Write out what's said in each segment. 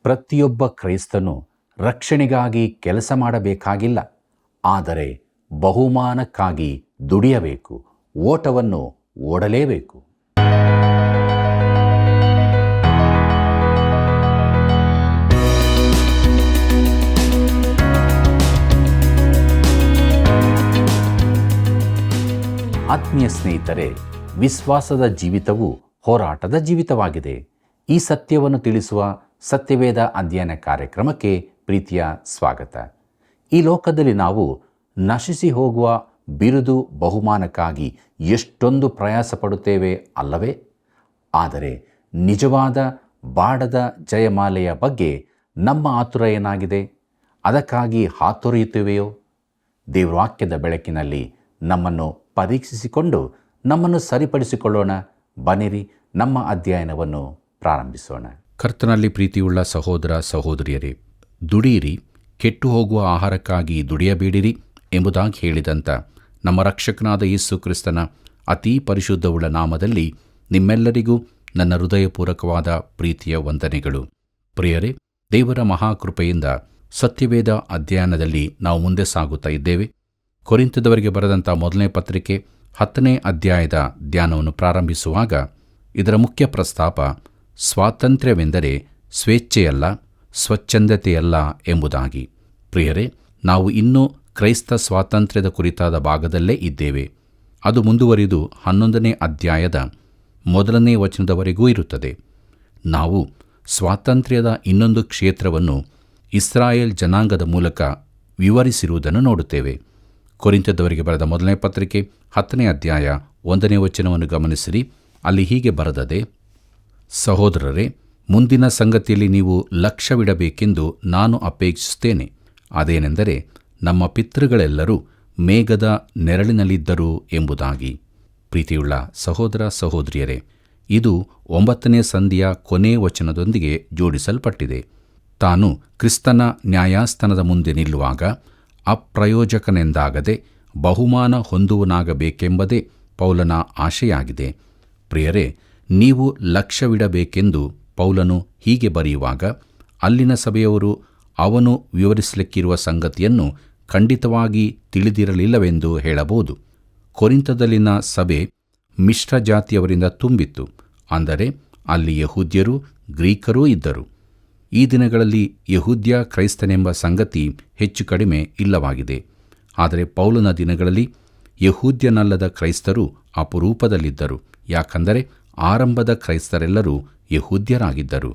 ಪ್ರತಿಯೊಬ್ಬ ಕ್ರೈಸ್ತನು ರಕ್ಷಣೆಗಾಗಿ ಕೆಲಸ ಮಾಡಬೇಕಾಗಿಲ್ಲ, ಆದರೆ ಬಹುಮಾನಕ್ಕಾಗಿ ದುಡಿಯಬೇಕು, ಓಟವನ್ನು ಓಡಲೇಬೇಕು. ಆತ್ಮೀಯ ಸ್ನೇಹಿತರೆ, ವಿಶ್ವಾಸದ ಜೀವಿತವು ಹೋರಾಟದ ಜೀವಿತವಾಗಿದೆ. ಈ ಸತ್ಯವನ್ನು ತಿಳಿಸುವ ಸತ್ಯವೇದ ಅಧ್ಯಯನ ಕಾರ್ಯಕ್ರಮಕ್ಕೆ ಪ್ರೀತಿಯ ಸ್ವಾಗತ. ಈ ಲೋಕದಲ್ಲಿ ನಾವು ನಶಿಸಿ ಹೋಗುವ ಬಿರುದು ಬಹುಮಾನಕ್ಕಾಗಿ ಎಷ್ಟೊಂದು ಪ್ರಯಾಸ ಪಡುತ್ತೇವೆ ಅಲ್ಲವೇ? ಆದರೆ ನಿಜವಾದ ಬಾಡದ ಜಯಮಾಲೆಯ ಬಗ್ಗೆ ನಮ್ಮ ಆತುರ ಏನಾಗಿದೆ? ಅದಕ್ಕಾಗಿ ಹಾತೊರೆಯುತ್ತೇವೆಯೋ? ದೇವವಾಕ್ಯದ ಬೆಳಕಿನಲ್ಲಿ ನಮ್ಮನ್ನು ಪರೀಕ್ಷಿಸಿಕೊಂಡು ನಮ್ಮನ್ನು ಸರಿಪಡಿಸಿಕೊಳ್ಳೋಣ. ಬನ್ನಿರಿ, ನಮ್ಮ ಅಧ್ಯಯನವನ್ನು ಪ್ರಾರಂಭಿಸೋಣ. ಕರ್ತನಲ್ಲಿ ಪ್ರೀತಿಯುಳ್ಳ ಸಹೋದರ ಸಹೋದರಿಯರೇ, ದುಡಿಯಿರಿ, ಕೆಟ್ಟು ಹೋಗುವ ಆಹಾರಕ್ಕಾಗಿ ದುಡಿಯಬೇಡಿರಿ ಎಂಬುದಾಗಿ ಹೇಳಿದಂಥ ನಮ್ಮ ರಕ್ಷಕನಾದ ಯೇಸು ಕ್ರಿಸ್ತನ ಅತೀ ಪರಿಶುದ್ಧವುಳ್ಳ ನಾಮದಲ್ಲಿ ನಿಮ್ಮೆಲ್ಲರಿಗೂ ನನ್ನ ಹೃದಯಪೂರ್ವಕವಾದ ಪ್ರೀತಿಯ ವಂದನೆಗಳು. ಪ್ರಿಯರೇ, ದೇವರ ಮಹಾಕೃಪೆಯಿಂದ ಸತ್ಯವೇದ ಅಧ್ಯಯನದಲ್ಲಿ ನಾವು ಮುಂದೆ ಸಾಗುತ್ತಾ ಇದ್ದೇವೆ. ಕೊರಿಂಥದವರಿಗೆ ಬರೆದಂಥ ಮೊದಲನೇ ಪತ್ರಿಕೆ 10ನೇ ಅಧ್ಯಾಯದ ಧ್ಯಾನವನ್ನು ಪ್ರಾರಂಭಿಸುವಾಗ ಇದರ ಮುಖ್ಯ ಪ್ರಸ್ತಾಪ ಸ್ವಾತಂತ್ರ್ಯವೆಂದರೆ ಸ್ವೇಚ್ಛೆಯಲ್ಲ, ಸ್ವಚ್ಛಂದತೆಯಲ್ಲ ಎಂಬುದಾಗಿ. ಪ್ರಿಯರೇ, ನಾವು ಇನ್ನೂ ಕ್ರೈಸ್ತ ಸ್ವಾತಂತ್ರ್ಯದ ಕುರಿತಾದ ಭಾಗದಲ್ಲೇ ಇದ್ದೇವೆ. ಅದು ಮುಂದುವರಿದು 11ನೇ ಅಧ್ಯಾಯದ 1ನೇ ವಚನದವರೆಗೂ ಇರುತ್ತದೆ. ನಾವು ಸ್ವಾತಂತ್ರ್ಯದ ಇನ್ನೊಂದು ಕ್ಷೇತ್ರವನ್ನು ಇಸ್ರಾಯೇಲ್ ಜನಾಂಗದ ಮೂಲಕ ವಿವರಿಸಿರುವುದನ್ನು ನೋಡುತ್ತೇವೆ. ಕೊರಿಂಥದವರಿಗೆ ಬರೆದ ಮೊದಲನೇ ಪತ್ರಿಕೆ 10ನೇ ಅಧ್ಯಾಯ 1ನೇ ವಚನವನ್ನು ಗಮನಿಸಿರಿ. ಅಲ್ಲಿ ಹೀಗೆ ಬರೆದದೆ: ಸಹೋದರರೇ, ಮುಂದಿನ ಸಂಗತಿಯಲ್ಲಿ ನೀವು ಲಕ್ಷ್ಯವಿಡಬೇಕೆಂದು ನಾನು ಅಪೇಕ್ಷಿಸುತ್ತೇನೆ. ಅದೇನೆಂದರೆ, ನಮ್ಮ ಪಿತೃಗಳೆಲ್ಲರೂ ಮೇಘದ ನೆರಳಿನಲ್ಲಿದ್ದರು ಎಂಬುದಾಗಿ. ಪ್ರೀತಿಯುಳ್ಳ ಸಹೋದರ ಸಹೋದರಿಯರೇ, ಇದು 9ನೇ ಸಂಧಿಯ ಕೊನೆ ವಚನದೊಂದಿಗೆ ಜೋಡಿಸಲ್ಪಟ್ಟಿದೆ. ತಾನು ಕ್ರಿಸ್ತನ ನ್ಯಾಯಾಸ್ಥಾನದ ಮುಂದೆ ನಿಲ್ಲುವಾಗ ಅಪ್ರಯೋಜಕನೆಂದಾಗದೆ ಬಹುಮಾನ ಹೊಂದುವನಾಗಬೇಕೆಂಬುದೇ ಪೌಲನ ಆಶೆಯಾಗಿದೆ. ಪ್ರಿಯರೇ, ನೀವು ಲಕ್ಷ್ಯವಿಡಬೇಕೆಂದು ಪೌಲನು ಹೀಗೆ ಬರೆಯುವಾಗ ಅಲ್ಲಿನ ಸಭೆಯವರು ಅವನು ವಿವರಿಸಲಿಕ್ಕಿರುವ ಸಂಗತಿಯನ್ನು ಖಂಡಿತವಾಗಿ ತಿಳಿದಿರಲಿಲ್ಲವೆಂದು ಹೇಳಬಹುದು. ಕೊರಿಂಥದಲ್ಲಿನ ಸಭೆ ಮಿಶ್ರ ಜಾತಿಯವರಿಂದ ತುಂಬಿತ್ತು. ಅಂದರೆ ಅಲ್ಲಿ ಯಹೂದ್ಯರೂ ಗ್ರೀಕರೂ ಇದ್ದರು. ಈ ದಿನಗಳಲ್ಲಿ ಯಹೂದ್ಯ ಕ್ರೈಸ್ತನೆಂಬ ಸಂಗತಿ ಹೆಚ್ಚು ಕಡಿಮೆ ಇಲ್ಲವಾಗಿದೆ. ಆದರೆ ಪೌಲನ ದಿನಗಳಲ್ಲಿ ಯಹೂದ್ಯನಲ್ಲದ ಕ್ರೈಸ್ತರು ಅಪರೂಪದಲ್ಲಿದ್ದರು. ಯಾಕಂದರೆ ಆರಂಭದ ಕ್ರೈಸ್ತರೆಲ್ಲರೂ ಯಹೂದ್ಯರಾಗಿದ್ದರು.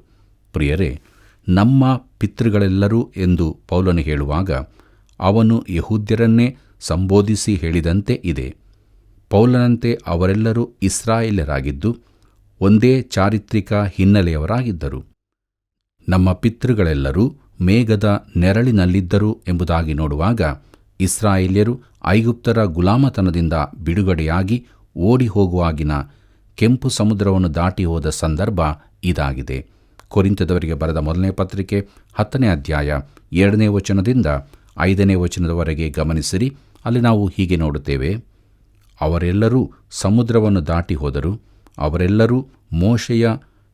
ಪ್ರಿಯರೇ, ನಮ್ಮ ಪಿತೃಗಳೆಲ್ಲರೂ ಎಂದು ಪೌಲನು ಹೇಳುವಾಗ ಅವನು ಯಹೂದ್ಯರನ್ನೇ ಸಂಬೋಧಿಸಿ ಹೇಳಿದಂತೆ ಇದೆ. ಪೌಲನಂತೆ ಅವರೆಲ್ಲರೂ ಇಸ್ರಾಯೇಲ್ಯರಾಗಿದ್ದು ಒಂದೇ ಚಾರಿತ್ರಿಕ ಹಿನ್ನೆಲೆಯವರಾಗಿದ್ದರು. ನಮ್ಮ ಪಿತೃಗಳೆಲ್ಲರೂ ಮೇಘದ ನೆರಳಿನಲ್ಲಿದ್ದರು ಎಂಬುದಾಗಿ ನೋಡುವಾಗ ಇಸ್ರಾಯೇಲ್ಯರು ಐಗುಪ್ತರ ಗುಲಾಮತನದಿಂದ ಬಿಡುಗಡೆಯಾಗಿ ಓಡಿ ಹೋಗುವಾಗಿನ ಕೆಂಪು ಸಮುದ್ರವನ್ನು ದಾಟಿ ಹೋದ ಸಂದರ್ಭ ಇದಾಗಿದೆ. ಕೊರಿಂಥದವರಿಗೆ ಬರೆದ ಮೊದಲನೇ ಪತ್ರಿಕೆ 10ನೇ ಅಧ್ಯಾಯ 2ನೇ ವಚನದಿಂದ 5ನೇ ವಚನದವರೆಗೆ ಗಮನಿಸಿರಿ. ಅಲ್ಲಿ ನಾವು ಹೀಗೆ ನೋಡುತ್ತೇವೆ: ಅವರೆಲ್ಲರೂ ಸಮುದ್ರವನ್ನು ದಾಟಿ ಹೋದರು. ಅವರೆಲ್ಲರೂ ಮೋಶೆಯ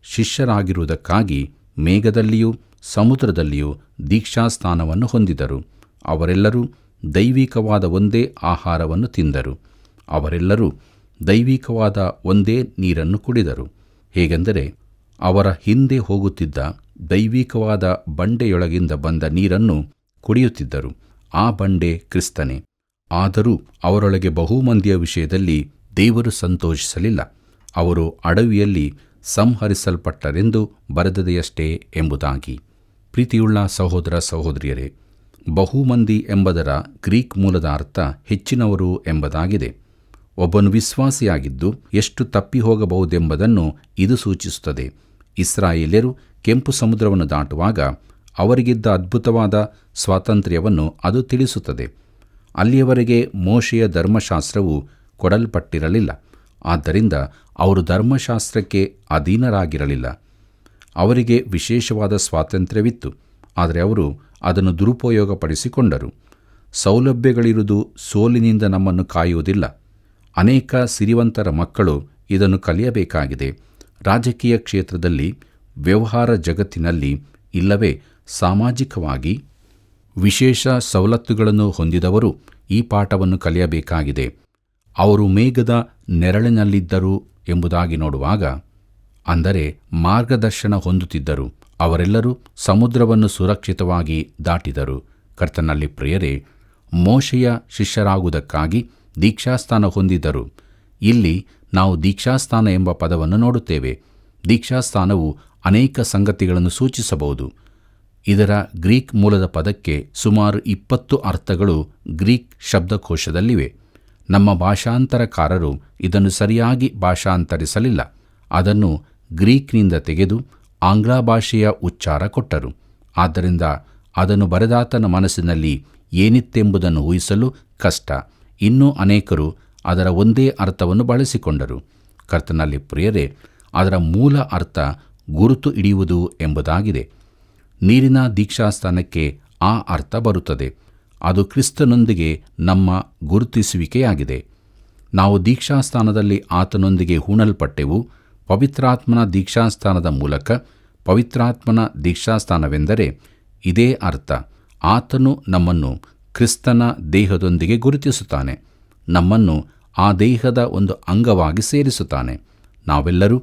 ಶಿಷ್ಯರಾಗಿರುವುದಕ್ಕಾಗಿ ಮೇಘದಲ್ಲಿಯೂ ಸಮುದ್ರದಲ್ಲಿಯೂ ದೀಕ್ಷಾಸ್ನಾನವನ್ನು ಹೊಂದಿದರು. ಅವರೆಲ್ಲರೂ ದೈವಿಕವಾದ ಒಂದೇ ಆಹಾರವನ್ನು ತಿಂದರು. ಅವರೆಲ್ಲರೂ ದೈವಿಕವಾದ ಒಂದೇ ನೀರನ್ನು ಕುಡಿದರು. ಹೇಗೆಂದರೆ ಅವರ ಹಿಂದೆ ಹೋಗುತ್ತಿದ್ದ ದೈವಿಕವಾದ ಬಂಡೆಯೊಳಗಿಂದ ಬಂದ ನೀರನ್ನು ಕುಡಿಯುತ್ತಿದ್ದರು. ಆ ಬಂಡೆ ಕ್ರಿಸ್ತನೇ. ಆದರೂ ಅವರೊಳಗೆ ಬಹುಮಂದಿಯ ವಿಷಯದಲ್ಲಿ ದೇವರು ಸಂತೋಷಿಸಲಿಲ್ಲ. ಅವರು ಅಡವಿಯಲ್ಲಿ ಸಂಹರಿಸಲ್ಪಟ್ಟರೆಂದು ಬರೆದದೆಯಷ್ಟೇ ಎಂಬುದಾಗಿ. ಪ್ರೀತಿಯುಳ್ಳ ಸಹೋದರ ಸಹೋದರಿಯರೇ, ಬಹುಮಂದಿ ಎಂಬುದರ ಗ್ರೀಕ್ ಮೂಲದ ಅರ್ಥ ಹೆಚ್ಚಿನವರು ಎಂಬುದಾಗಿದೆ. ಒಬ್ಬನು ವಿಶ್ವಾಸಿಯಾಗಿದ್ದು ಎಷ್ಟು ತಪ್ಪಿ ಹೋಗಬಹುದೆಂಬುದನ್ನು ಇದು ಸೂಚಿಸುತ್ತದೆ. ಇಸ್ರಾಯೇಲ್ಯರು ಕೆಂಪು ಸಮುದ್ರವನ್ನು ದಾಟುವಾಗ ಅವರಿಗಿದ್ದ ಅದ್ಭುತವಾದ ಸ್ವಾತಂತ್ರ್ಯವನ್ನು ಅದು ತಿಳಿಸುತ್ತದೆ. ಅಲ್ಲಿಯವರೆಗೆ ಮೋಶೆಯ ಧರ್ಮಶಾಸ್ತ್ರವು ಕೊಡಲ್ಪಟ್ಟಿರಲಿಲ್ಲ. ಆದ್ದರಿಂದ ಅವರು ಧರ್ಮಶಾಸ್ತ್ರಕ್ಕೆ ಅಧೀನರಾಗಿರಲಿಲ್ಲ. ಅವರಿಗೆ ವಿಶೇಷವಾದ ಸ್ವಾತಂತ್ರ್ಯವಿತ್ತು. ಆದರೆ ಅವರು ಅದನ್ನು ದುರುಪಯೋಗಪಡಿಸಿಕೊಂಡರು. ಸೌಲಭ್ಯಗಳಿರುವುದು ಸೋಲಿನಿಂದ ನಮ್ಮನ್ನು ಕಾಯುವುದಿಲ್ಲ. ಅನೇಕ ಸಿರಿವಂತರ ಮಕ್ಕಳು ಇದನ್ನು ಕಲಿಯಬೇಕಾಗಿದೆ. ರಾಜಕೀಯ ಕ್ಷೇತ್ರದಲ್ಲಿ, ವ್ಯವಹಾರ ಜಗತ್ತಿನಲ್ಲಿ ಇಲ್ಲವೇ ಸಾಮಾಜಿಕವಾಗಿ ವಿಶೇಷ ಸವಲತ್ತುಗಳನ್ನು ಹೊಂದಿದವರು ಈ ಪಾಠವನ್ನು ಕಲಿಯಬೇಕಾಗಿದೆ. ಅವರು ಮೇಘದ ನೆರಳಿನಲ್ಲಿದ್ದರು ಎಂಬುದಾಗಿ ನೋಡುವಾಗ, ಅಂದರೆ ಮಾರ್ಗದರ್ಶನ ಹೊಂದುತ್ತಿದ್ದರು. ಅವರೆಲ್ಲರೂ ಸಮುದ್ರವನ್ನು ಸುರಕ್ಷಿತವಾಗಿ ದಾಟಿದರು. ಕರ್ತನಲ್ಲಿ ಪ್ರಿಯರೇ, ಮೋಶೆಯ ಶಿಷ್ಯರಾಗುವುದಕ್ಕಾಗಿ ದೀಕ್ಷಾಸ್ಥಾನ ಹೊಂದಿದ್ದರು. ಇಲ್ಲಿ ನಾವು ದೀಕ್ಷಾಸ್ಥಾನ ಎಂಬ ಪದವನ್ನು ನೋಡುತ್ತೇವೆ. ದೀಕ್ಷಾಸ್ಥಾನವು ಅನೇಕ ಸಂಗತಿಗಳನ್ನು ಸೂಚಿಸಬಹುದು. ಇದರ ಗ್ರೀಕ್ ಮೂಲದ ಪದಕ್ಕೆ ಸುಮಾರು 20 ಅರ್ಥಗಳು ಗ್ರೀಕ್ ಶಬ್ದಕೋಶದಲ್ಲಿವೆ. ನಮ್ಮ ಭಾಷಾಂತರಕಾರರು ಇದನ್ನು ಸರಿಯಾಗಿ ಭಾಷಾಂತರಿಸಲಿಲ್ಲ. ಅದನ್ನು ಗ್ರೀಕ್ನಿಂದ ತೆಗೆದು ಆಂಗ್ಲ ಭಾಷೆಯ ಉಚ್ಚಾರ ಕೊಟ್ಟರು. ಆದ್ದರಿಂದ ಅದನ್ನು ಬರೆದಾತನ ಮನಸ್ಸಿನಲ್ಲಿ ಏನಿತ್ತೆಂಬುದನ್ನು ಊಹಿಸಲು ಕಷ್ಟ. ಇನ್ನೂ ಅನೇಕರು ಅದರ ಒಂದೇ ಅರ್ಥವನ್ನು ಬಳಸಿಕೊಂಡರು. ಕರ್ತನಲ್ಲಿ ಪ್ರಿಯರೇ, ಅದರ ಮೂಲ ಅರ್ಥ ಗುರುತು ಹಿಡಿಯುವುದು ಎಂಬುದಾಗಿದೆ. ನೀರಿನ ದೀಕ್ಷಾಸ್ಥಾನಕ್ಕೆ ಆ ಅರ್ಥ ಬರುತ್ತದೆ. ಅದು ಕ್ರಿಸ್ತನೊಂದಿಗೆ ನಮ್ಮ ಗುರುತಿಸುವಿಕೆಯಾಗಿದೆ. ನಾವು ದೀಕ್ಷಾಸ್ಥಾನದಲ್ಲಿ ಆತನೊಂದಿಗೆ ಹೂಣಲ್ಪಟ್ಟೆವು. ಪವಿತ್ರಾತ್ಮನ ದೀಕ್ಷಾಸ್ಥಾನದ ಮೂಲಕ. ಪವಿತ್ರಾತ್ಮನ ದೀಕ್ಷಾಸ್ಥಾನವೆಂದರೆ ಇದೇ ಅರ್ಥ. ಆತನು ನಮ್ಮನ್ನು ಕ್ರಿಸ್ತನ ದೇಹದೊಂದಿಗೆ ಗುರುತಿಸುತ್ತಾನೆ, ನಮ್ಮನ್ನು ಆ ದೇಹದ ಒಂದು ಅಂಗವಾಗಿ ಸೇರಿಸುತ್ತಾನೆ. ನಾವೆಲ್ಲರೂ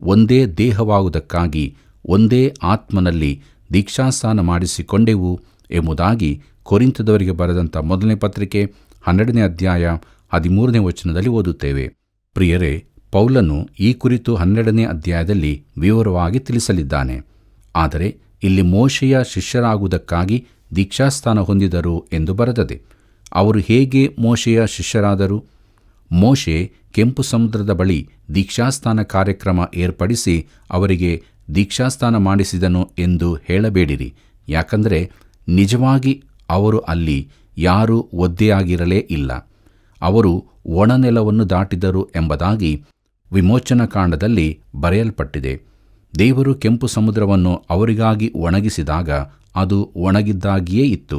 ಒಂದೇ ದೇಹವಾಗುವುದಕ್ಕಾಗಿ ಒಂದೇ ಆತ್ಮನಲ್ಲಿ ದೀಕ್ಷಾಸ್ಥಾನ ಮಾಡಿಸಿಕೊಂಡೆವು ಎಂಬುದಾಗಿ ಕೊರಿಂಥದವರಿಗೆ ಬರೆದಂಥ ಮೊದಲನೇ ಪತ್ರಿಕೆ 12ನೇ ಅಧ್ಯಾಯ 13ನೇ ವಚನದಲ್ಲಿ ಓದುತ್ತೇವೆ. ಪ್ರಿಯರೇ, ಪೌಲನು ಈ ಕುರಿತು 12ನೇ ಅಧ್ಯಾಯದಲ್ಲಿ ವಿವರವಾಗಿ ತಿಳಿಸಲಿದ್ದಾನೆ. ಆದರೆ ಇಲ್ಲಿ ಮೋಶೆಯ ಶಿಷ್ಯರಾಗುವುದಕ್ಕಾಗಿ ದೀಕ್ಷಾಸ್ಥಾನ ಹೊಂದಿದರು ಎಂದು ಬರೆದದೆ. ಅವರು ಹೇಗೆ ಮೋಶೆಯ ಶಿಷ್ಯರಾದರು? ಮೋಶೆ ಕೆಂಪು ಸಮುದ್ರದ ಬಳಿ ದೀಕ್ಷಾಸ್ಥಾನ ಕಾರ್ಯಕ್ರಮ ಏರ್ಪಡಿಸಿ ಅವರಿಗೆ ದೀಕ್ಷಾಸ್ಥಾನ ಮಾಡಿಸಿದನು ಎಂದು ಹೇಳಬೇಡಿರಿ. ಯಾಕಂದರೆ ನಿಜವಾಗಿ ಅವರು ಅಲ್ಲಿ ಯಾರೂ ಒದ್ದೆಯಾಗಿರಲೇ ಇಲ್ಲ. ಅವರು ಒಣನೆಲವನ್ನು ದಾಟಿದರು ಎಂಬುದಾಗಿ ವಿಮೋಚನಕಾಂಡದಲ್ಲಿ ಬರೆಯಲ್ಪಟ್ಟಿದೆ. ದೇವರು ಕೆಂಪು ಸಮುದ್ರವನ್ನು ಅವರಿಗಾಗಿ ಒಣಗಿಸಿದಾಗ ಅದು ಒಣಗಿದ್ದಾಗಿಯೇ ಇತ್ತು.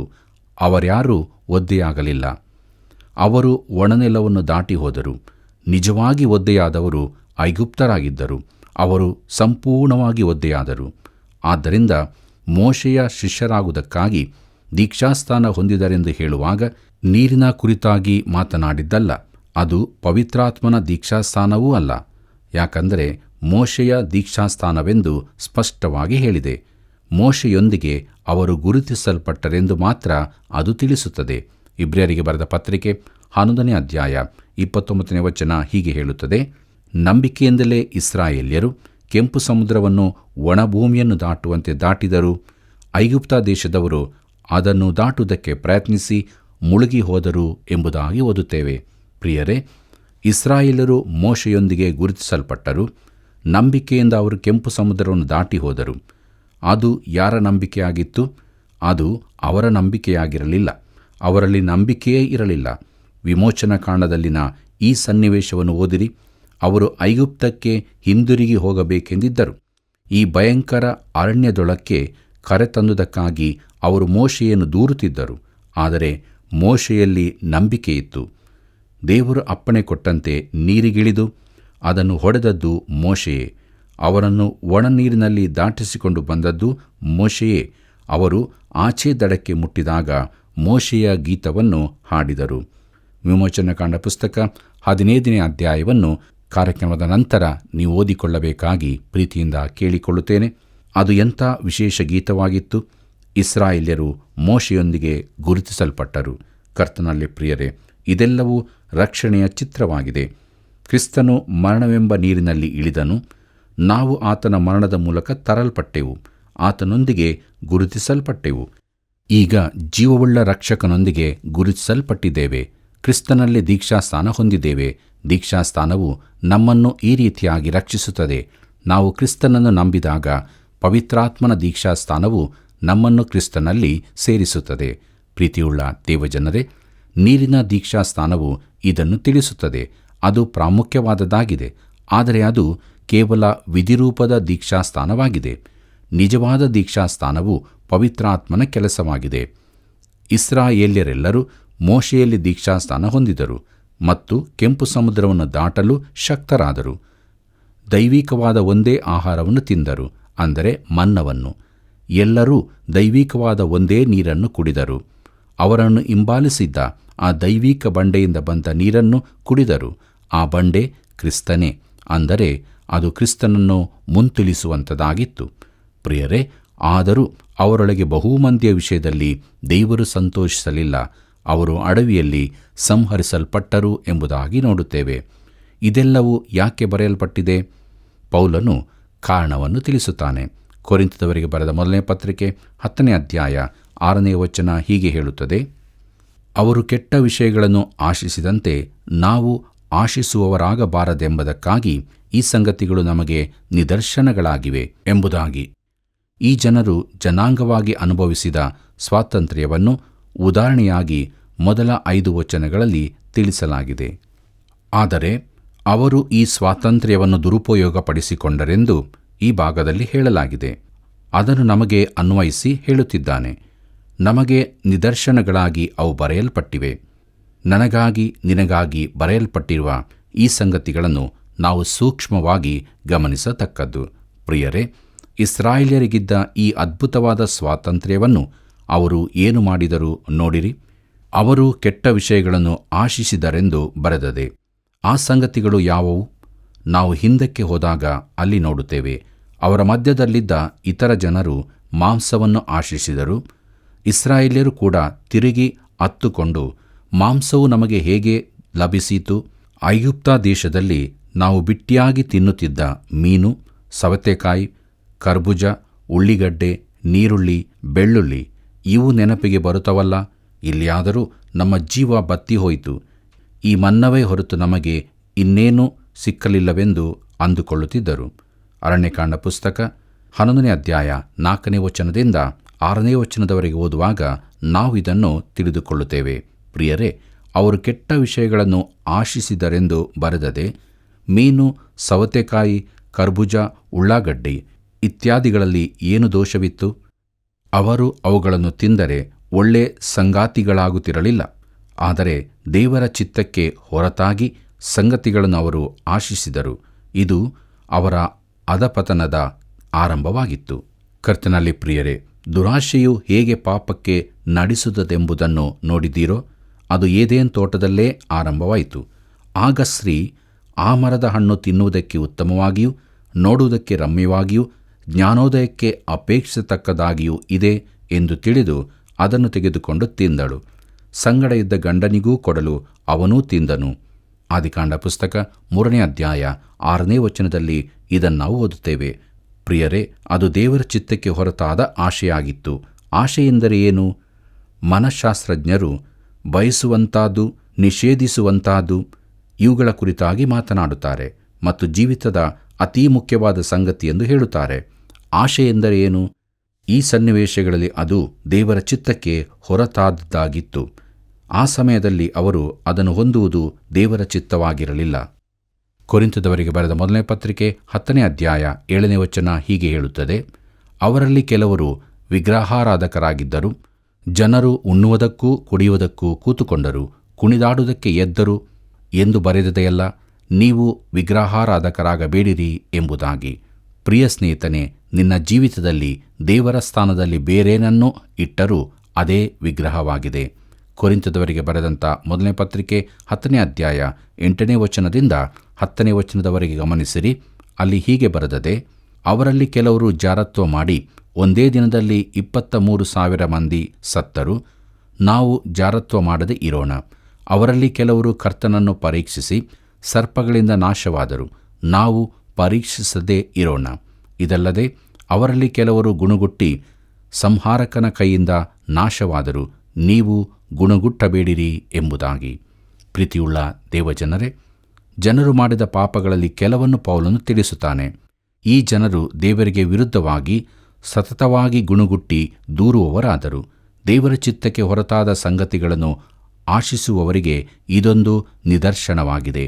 ಅವರ್ಯಾರೂ ಒದ್ದೆಯಾಗಲಿಲ್ಲ. ಅವರು ಒಣನೆಲವನ್ನು ದಾಟಿ ಹೋದರು. ನಿಜವಾಗಿ ಒದ್ದೆಯಾದವರು ಐಗುಪ್ತರಾಗಿದ್ದರು. ಅವರು ಸಂಪೂರ್ಣವಾಗಿ ಒದ್ದೆಯಾದರು. ಆದ್ದರಿಂದ ಮೋಶೆಯ ಶಿಷ್ಯರಾಗುವುದಕ್ಕಾಗಿ ದೀಕ್ಷಾಸ್ಥಾನ ಹೊಂದಿದರೆಂದು ಹೇಳುವಾಗ ನೀರಿನ ಕುರಿತಾಗಿ ಮಾತನಾಡಿದ್ದಲ್ಲ. ಅದು ಪವಿತ್ರಾತ್ಮನ ದೀಕ್ಷಾಸ್ಥಾನವೂ ಅಲ್ಲ. ಯಾಕಂದರೆ ಮೋಶೆಯ ದೀಕ್ಷಾಸ್ಥಾನವೆಂದು ಸ್ಪಷ್ಟವಾಗಿ ಹೇಳಿದೆ. ಮೋಶೆಯೊಂದಿಗೆ ಅವರು ಗುರುತಿಸಲ್ಪಟ್ಟರೆಂದು ಮಾತ್ರ ಅದು ತಿಳಿಸುತ್ತದೆ. ಇಬ್ರಿಯರಿಗೆ ಬರೆದ ಪತ್ರಿಕೆ 11ನೇ ಅಧ್ಯಾಯ 29ನೇ ವಚನ ಹೀಗೆ ಹೇಳುತ್ತದೆ: ನಂಬಿಕೆಯಿಂದಲೇ ಇಸ್ರಾಯೇಲ್ಯರು ಕೆಂಪು ಸಮುದ್ರವನ್ನು ಒಣಭೂಮಿಯನ್ನು ದಾಟುವಂತೆ ದಾಟಿದರು. ಐಗುಪ್ತ ದೇಶದವರು ಅದನ್ನು ದಾಟುವುದಕ್ಕೆ ಪ್ರಯತ್ನಿಸಿ ಮುಳುಗಿ ಹೋದರು ಎಂಬುದಾಗಿ ಓದುತ್ತೇವೆ. ಪ್ರಿಯರೇ, ಇಸ್ರಾಯೇಲರು ಮೋಶೆಯೊಂದಿಗೆ ಗುರುತಿಸಲ್ಪಟ್ಟರು. ನಂಬಿಕೆಯಿಂದ ಅವರು ಕೆಂಪು ಸಮುದ್ರವನ್ನು ದಾಟಿ ಹೋದರು. ಅದು ಯಾರ ನಂಬಿಕೆಯಾಗಿತ್ತು? ಅದು ಅವರ ನಂಬಿಕೆಯಾಗಿರಲಿಲ್ಲ. ಅವರಲ್ಲಿ ನಂಬಿಕೆಯೇ ಇರಲಿಲ್ಲ. ವಿಮೋಚನಕಾಂಡದಲ್ಲಿನ ಈ ಸನ್ನಿವೇಶವನ್ನು ಓದಿರಿ. ಅವರು ಐಗುಪ್ತಕ್ಕೆ ಹಿಂದಿರುಗಿ ಹೋಗಬೇಕೆಂದಿದ್ದರು. ಈ ಭಯಂಕರ ಅರಣ್ಯದೊಳಕ್ಕೆ ಕರೆತಂದುದಕ್ಕಾಗಿ ಅವರು ಮೋಶೆಯನ್ನು ದೂರುತ್ತಿದ್ದರು. ಆದರೆ ಮೋಶೆಯಲ್ಲಿ ನಂಬಿಕೆಯಿತ್ತು. ದೇವರು ಅಪ್ಪಣೆ ಕೊಟ್ಟಂತೆ ನೀರಿಗಿಳಿದು ಅದನ್ನು ಹೊಡೆದದ್ದು ಮೋಶೆಯೇ. ಅವರನ್ನು ಒಣ ನೀರಿನಲ್ಲಿ ದಾಟಿಸಿಕೊಂಡು ಬಂದದ್ದು ಮೋಶೆಯೇ. ಅವರು ಆಚೆ ದಡಕ್ಕೆ ಮುಟ್ಟಿದಾಗ ಮೋಶೆಯ ಗೀತವನ್ನು ಹಾಡಿದರು. ವಿಮೋಚನಕಾಂಡ ಪುಸ್ತಕ 15ನೇ ಅಧ್ಯಾಯವನ್ನು ಕಾರ್ಯಕ್ರಮದ ನಂತರ ನೀವು ಓದಿಕೊಳ್ಳಬೇಕಾಗಿ ಪ್ರೀತಿಯಿಂದ ಕೇಳಿಕೊಳ್ಳುತ್ತೇನೆ. ಅದು ಎಂಥ ವಿಶೇಷ ಗೀತವಾಗಿತ್ತು! ಇಸ್ರಾಯೇಲ್ಯರು ಮೋಶೆಯೊಂದಿಗೆ ಗುರುತಿಸಲ್ಪಟ್ಟರು. ಕರ್ತನಲ್ಲಿ ಪ್ರಿಯರೇ, ಇದೆಲ್ಲವೂ ರಕ್ಷಣೆಯ ಚಿತ್ರವಾಗಿದೆ. ಕ್ರಿಸ್ತನು ಮರಣವೆಂಬ ನೀರಿನಲ್ಲಿ ಇಳಿದನು. ನಾವು ಆತನ ಮರಣದ ಮೂಲಕ ತರಲ್ಪಟ್ಟೆವು. ಆತನೊಂದಿಗೆ ಗುರುತಿಸಲ್ಪಟ್ಟೆವು. ಈಗ ಜೀವವುಳ್ಳ ರಕ್ಷಕನೊಂದಿಗೆ ಗುರುತಿಸಲ್ಪಟ್ಟಿದ್ದೇವೆ. ಕ್ರಿಸ್ತನಲ್ಲಿ ದೀಕ್ಷಾಸ್ಥಾನ ಹೊಂದಿದ್ದೇವೆ. ದೀಕ್ಷಾಸ್ಥಾನವು ನಮ್ಮನ್ನು ಈ ರೀತಿಯಾಗಿ ರಕ್ಷಿಸುತ್ತದೆ. ನಾವು ಕ್ರಿಸ್ತನನ್ನು ನಂಬಿದಾಗ ಪವಿತ್ರಾತ್ಮನ ದೀಕ್ಷಾಸ್ಥಾನವು ನಮ್ಮನ್ನು ಕ್ರಿಸ್ತನಲ್ಲಿ ಸೇರಿಸುತ್ತದೆ. ಪ್ರೀತಿಯುಳ್ಳ ದೇವಜನರೇ, ನೀರಿನ ದೀಕ್ಷಾಸ್ಥಾನವು ಇದನ್ನು ತಿಳಿಸುತ್ತದೆ. ಅದು ಪ್ರಾಮುಖ್ಯವಾದದ್ದಾಗಿದೆ. ಆದರೆ ಅದು ಕೇವಲ ವಿಧಿರೂಪದ ದೀಕ್ಷಾಸ್ಥಾನವಾಗಿದೆ. ನಿಜವಾದ ದೀಕ್ಷಾಸ್ಥಾನವು ಪವಿತ್ರಾತ್ಮನ ಕೆಲಸವಾಗಿದೆ. ಇಸ್ರಾಯೇಲ್ಯರೆಲ್ಲರೂ ಮೋಶೆಯಲ್ಲಿ ದೀಕ್ಷಾಸ್ಥಾನ ಹೊಂದಿದರು ಮತ್ತು ಕೆಂಪು ಸಮುದ್ರವನ್ನು ದಾಟಲು ಶಕ್ತರಾದರು. ದೈವಿಕವಾದ ಒಂದೇ ಆಹಾರವನ್ನು ತಿಂದರು, ಅಂದರೆ ಮನ್ನವನ್ನು. ಎಲ್ಲರೂ ದೈವಿಕವಾದ ಒಂದೇ ನೀರನ್ನು ಕುಡಿದರು. ಅವರನ್ನು ಹಿಂಬಾಲಿಸಿದ್ದ ಆ ದೈವಿಕ ಬಂಡೆಯಿಂದ ಬಂದ ನೀರನ್ನು ಕುಡಿದರು. ಆ ಬಂಡೆ ಕ್ರಿಸ್ತನೇ, ಅಂದರೆ ಅದು ಕ್ರಿಸ್ತನನ್ನು ಮುಂತಿಳಿಸುವಂಥದ್ದಾಗಿತ್ತು. ಪ್ರಿಯರೇ, ಆದರೂ ಅವರೊಳಗೆ ಬಹುಮಂದಿಯ ವಿಷಯದಲ್ಲಿ ದೇವರು ಸಂತೋಷಿಸಲಿಲ್ಲ. ಅವರು ಅಡವಿಯಲ್ಲಿ ಸಂಹರಿಸಲ್ಪಟ್ಟರು ಎಂಬುದಾಗಿ ನೋಡುತ್ತೇವೆ. ಇದೆಲ್ಲವೂ ಯಾಕೆ ಬರೆಯಲ್ಪಟ್ಟಿದೆ? ಪೌಲನು ಕಾರಣವನ್ನು ತಿಳಿಸುತ್ತಾನೆ. ಕೊರಿಂಥದವರಿಗೆ ಬರೆದ ಮೊದಲನೇ ಪತ್ರಿಕೆ 10ನೇ ಅಧ್ಯಾಯ 6ನೇ ವಚನ ಹೀಗೆ ಹೇಳುತ್ತದೆ: ಅವರು ಕೆಟ್ಟ ವಿಷಯಗಳನ್ನು ಆಶಿಸಿದಂತೆ ನಾವು ಆಶಿಸುವವರಾಗಬಾರದೆಂಬುದಕ್ಕಾಗಿ ಈ ಸಂಗತಿಗಳು ನಮಗೆ ನಿದರ್ಶನಗಳಾಗಿವೆ ಎಂಬುದಾಗಿ. ಈ ಜನರು ಜನಾಂಗವಾಗಿ ಅನುಭವಿಸಿದ ಸ್ವಾತಂತ್ರ್ಯವನ್ನು ಉದಾಹರಣೆಯಾಗಿ ಮೊದಲ 5 ವಚನಗಳಲ್ಲಿ ತಿಳಿಸಲಾಗಿದೆ. ಆದರೆ ಅವರು ಈ ಸ್ವಾತಂತ್ರ್ಯವನ್ನು ದುರುಪಯೋಗಪಡಿಸಿಕೊಂಡರೆಂದು ಈ ಭಾಗದಲ್ಲಿ ಹೇಳಲಾಗಿದೆ. ಅದನ್ನು ನಮಗೆ ಅನ್ವಯಿಸಿ ಹೇಳುತ್ತಿದ್ದಾನೆ. ನಮಗೆ ನಿದರ್ಶನಗಳಾಗಿ ಅವು ಬರೆಯಲ್ಪಟ್ಟಿವೆ. ನನಗಾಗಿ ನಿನಗಾಗಿ ಬರೆಯಲ್ಪಟ್ಟಿರುವ ಈ ಸಂಗತಿಗಳನ್ನು ನಾವು ಸೂಕ್ಷ್ಮವಾಗಿ ಗಮನಿಸತಕ್ಕದ್ದು. ಪ್ರಿಯರೇ, ಇಸ್ರಾಯೇಲ್ಯರಿಗಿದ್ದ ಈ ಅದ್ಭುತವಾದ ಸ್ವಾತಂತ್ರ್ಯವನ್ನು ಅವರು ಏನು ಮಾಡಿದರು ನೋಡಿರಿ. ಅವರು ಕೆಟ್ಟ ವಿಷಯಗಳನ್ನು ಆಶಿಸಿದರೆಂದು ಬರೆದದೆ. ಆ ಸಂಗತಿಗಳು ಯಾವುವು? ನಾವು ಹಿಂದಕ್ಕೆ ಹೋದಾಗ ಅಲ್ಲಿ ನೋಡುತ್ತೇವೆ. ಅವರ ಮಧ್ಯದಲ್ಲಿದ್ದ ಇತರ ಜನರು ಮಾಂಸವನ್ನು ಆಶಿಸಿದರು. ಇಸ್ರಾಯೇಲ್ಯರು ಕೂಡ ತಿರುಗಿ ಅತ್ತುಕೊಂಡು, ಮಾಂಸವು ನಮಗೆ ಹೇಗೆ ಲಭಿಸಿತು? ಐಗುಪ್ತ ದೇಶದಲ್ಲಿ ನಾವು ಬಿಟ್ಟಿಯಾಗಿ ತಿನ್ನುತ್ತಿದ್ದ ಮೀನು, ಸವತೆಕಾಯಿ, ಕರ್ಬೂಜ, ಉಳ್ಳಿಗಡ್ಡೆ, ನೀರುಳ್ಳಿ, ಬೆಳ್ಳುಳ್ಳಿ ಇವು ನೆನಪಿಗೆ ಬರುತ್ತವಲ್ಲ. ಇಲ್ಲಿಯಾದರೂ ನಮ್ಮ ಜೀವ ಬತ್ತಿ ಹೋಯಿತು. ಈ ಮನ್ನವೇ ಹೊರತು ನಮಗೆ ಇನ್ನೇನೂ ಸಿಕ್ಕಲಿಲ್ಲವೆಂದು ಅಂದುಕೊಳ್ಳುತ್ತಿದ್ದರು. ಅರಣ್ಯಕಾಂಡ ಪುಸ್ತಕ 11ನೇ ಅಧ್ಯಾಯ 4ನೇ ವಚನದಿಂದ 6ನೇ ವಚನದವರೆಗೆ ಓದುವಾಗ ನಾವು ಇದನ್ನು ತಿಳಿದುಕೊಳ್ಳುತ್ತೇವೆ. ಪ್ರಿಯರೇ, ಅವರು ಕೆಟ್ಟ ವಿಷಯಗಳನ್ನು ಆಶಿಸಿದರೆಂದು ಬರೆದದೆ. ಮೀನು, ಸವತೆಕಾಯಿ, ಕರ್ಬೂಜ, ಉಳ್ಳಾಗಡ್ಡಿ ಇತ್ಯಾದಿಗಳಲ್ಲಿ ಏನು ದೋಷವಿತ್ತು? ಅವರು ಅವುಗಳನ್ನು ತಿಂದರೆ ಒಳ್ಳೆ ಸಂಗಾತಿಗಳಾಗುತ್ತಿರಲಿಲ್ಲ. ಆದರೆ ದೇವರ ಚಿತ್ತಕ್ಕೆ ಹೊರತಾಗಿ ಸಂಗತಿಗಳನ್ನು ಅವರು ಆಶಿಸಿದರು. ಇದು ಅವರ ಅಧಪತನದ ಆರಂಭವಾಗಿತ್ತು. ಕರ್ತನಲ್ಲಿ ಪ್ರಿಯರೇ, ದುರಾಶೆಯು ಹೇಗೆ ಪಾಪಕ್ಕೆ ನಡೆಸುತ್ತದೆಂಬುದನ್ನು ನೋಡಿದ್ದೀರೋ? ಅದು ಏದೇನ್ ತೋಟದಲ್ಲೇ ಆರಂಭವಾಯಿತು. ಆಗ ಸ್ತ್ರೀ ಆ ಮರದ ಹಣ್ಣು ತಿನ್ನುವುದಕ್ಕೆ ಉತ್ತಮವಾಗಿಯೂ ನೋಡುವುದಕ್ಕೆ ರಮ್ಯವಾಗಿಯೂ ಜ್ಞಾನೋದಯಕ್ಕೆ ಅಪೇಕ್ಷಿಸತಕ್ಕದಾಗಿಯೂ ಇದೆ ಎಂದು ತಿಳಿದು ಅದನ್ನು ತೆಗೆದುಕೊಂಡು ತಿಂದಳು. ಸಂಗಡ ಇದ್ದ ಗಂಡನಿಗೂ ಕೊಡಲು ಅವನೂ ತಿಂದನು. ಆದಿಕಾಂಡ ಪುಸ್ತಕ 3ನೇ ಅಧ್ಯಾಯ 6ನೇ ವಚನದಲ್ಲಿ ಇದನ್ನು ನಾವು ಓದುತ್ತೇವೆ. ಪ್ರಿಯರೇ, ಅದು ದೇವರ ಚಿತ್ತಕ್ಕೆ ಹೊರತಾದ ಆಶೆಯಾಗಿತ್ತು. ಆಶೆ ಎಂದರೆ ಏನು? ಮನಃಶಾಸ್ತ್ರಜ್ಞರು ಬಯಸುವಂತಾದ್ದು, ನಿಷೇಧಿಸುವಂತಾದ್ದು ಇವುಗಳ ಕುರಿತಾಗಿ ಮಾತನಾಡುತ್ತಾರೆ ಮತ್ತು ಜೀವಿತದ ಅತೀ ಮುಖ್ಯವಾದ ಸಂಗತಿ ಎಂದು ಹೇಳುತ್ತಾರೆ. ಆಶೆ ಎಂದರೆ ಏನು? ಈ ಸನ್ನಿವೇಶಗಳಲ್ಲಿ ಅದು ದೇವರ ಚಿತ್ತಕ್ಕೆ ಹೊರತಾದದ್ದಾಗಿತ್ತು. ಆ ಸಮಯದಲ್ಲಿ ಅವರು ಅದನ್ನು ಹೊಂದುವುದು ದೇವರ ಚಿತ್ತವಾಗಿರಲಿಲ್ಲ. ಕೊರಿಂಥದವರಿಗೆ ಬರೆದ ಮೊದಲನೇ ಪತ್ರಿಕೆ 10ನೇ ಅಧ್ಯಾಯ 7ನೇ ವಚನ ಹೀಗೆ ಹೇಳುತ್ತದೆ: ಅವರಲ್ಲಿ ಕೆಲವರು ವಿಗ್ರಹಾರಾಧಕರಾಗಿದ್ದರು. ಜನರು ಉಣ್ಣುವುದಕ್ಕೂ ಕುಡಿಯುವುದಕ್ಕೂ ಕೂತುಕೊಂಡರು, ಕುಣಿದಾಡುವುದಕ್ಕೆ ಎದ್ದರು ಎಂದು ಬರೆದದೆಯಲ್ಲ. ನೀವು ವಿಗ್ರಹಾರಾಧಕರಾಗಬೇಡಿರಿ ಎಂಬುದಾಗಿ. ಪ್ರಿಯ ಸ್ನೇಹಿತನೇ, ನಿನ್ನ ಜೀವಿತದಲ್ಲಿ ದೇವರ ಸ್ಥಾನದಲ್ಲಿ ಬೇರೇನನ್ನೂ ಇಟ್ಟರೂ ಅದೇ ವಿಗ್ರಹವಾಗಿದೆ. ಕೊರಿಂಥದವರಿಗೆ ಬರೆದಂಥ ಮೊದಲನೇ ಪತ್ರಿಕೆ 10ನೇ ಅಧ್ಯಾಯ 8ನೇ ವಚನದಿಂದ 10ನೇ ವಚನದವರೆಗೆ ಗಮನಿಸಿರಿ. ಅಲ್ಲಿ ಹೀಗೆ ಬರೆದದೆ: ಅವರಲ್ಲಿ ಕೆಲವರು ಜಾರತ್ವ ಮಾಡಿ ಒಂದೇ ದಿನದಲ್ಲಿ 23,000 ಮಂದಿ ಸತ್ತರು. ನಾವು ಜಾರತ್ವ ಮಾಡದೆ ಇರೋಣ. ಅವರಲ್ಲಿ ಕೆಲವರು ಕರ್ತನನ್ನು ಪರೀಕ್ಷಿಸಿ ಸರ್ಪಗಳಿಂದ ನಾಶವಾದರು. ನಾವು ಪರೀಕ್ಷಿಸದೇ ಇರೋಣ. ಇದಲ್ಲದೆ ಅವರಲ್ಲಿ ಕೆಲವರು ಗುಣಗುಟ್ಟಿ ಸಂಹಾರಕನ ಕೈಯಿಂದ ನಾಶವಾದರು. ನೀವು ಗುಣಗುಟ್ಟಬೇಡಿರಿ ಎಂಬುದಾಗಿ. ಪ್ರೀತಿಯುಳ್ಳ ದೇವಜನರೇ, ಜನರು ಮಾಡಿದ ಪಾಪಗಳಲ್ಲಿ ಕೆಲವನ್ನು ಪೌಲನು ತಿಳಿಸುತ್ತಾನೆ. ಈ ಜನರು ದೇವರಿಗೆ ವಿರುದ್ಧವಾಗಿ ಸತತವಾಗಿ ಗುಣಗುಟ್ಟಿ ದೂರುವವರಾದರು. ದೇವರ ಚಿತ್ತಕ್ಕೆ ಹೊರತಾದ ಸಂಗತಿಗಳನ್ನು ಆಶಿಸುವವರಿಗೆ ಇದೊಂದು ನಿದರ್ಶನವಾಗಿದೆ.